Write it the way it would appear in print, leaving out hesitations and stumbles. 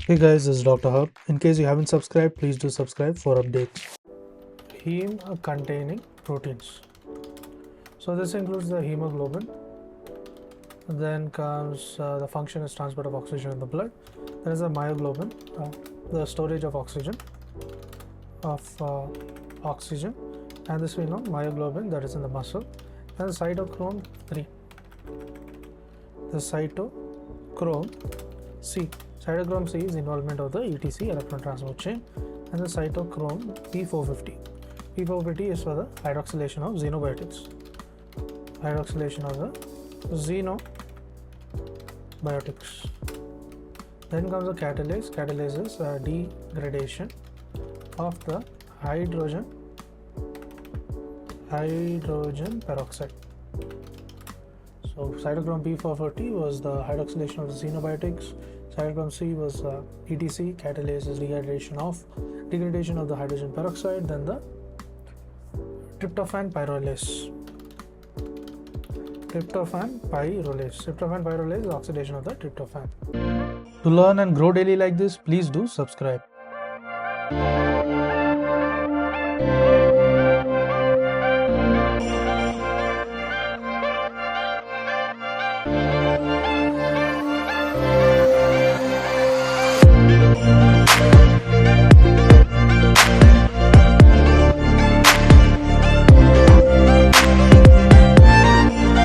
Hey guys, this is Dr. Hub. In case you haven't subscribed, please do subscribe for updates. Heme containing proteins. So this includes the hemoglobin. Then comes the function is transport of oxygen in the blood. There is a myoglobin, the storage of oxygen. And this we know myoglobin, that is in the muscle. And the cytochrome 3. The cytochrome C. Cytochrome C is involvement of the ETC electron transport chain, and the cytochrome P450. P450 is for the hydroxylation of xenobiotics. Hydroxylation of the xenobiotics. Then comes the catalase. Catalase is degradation of the hydrogen peroxide. So cytochrome P440 was the hydroxylation of the xenobiotics. Cytochrome C was ETC. Catalase is degradation of the hydrogen peroxide. Then the tryptophan pyrrolase. Tryptophan pyrrolase is oxidation of the tryptophan. To learn and grow daily like this, please do subscribe.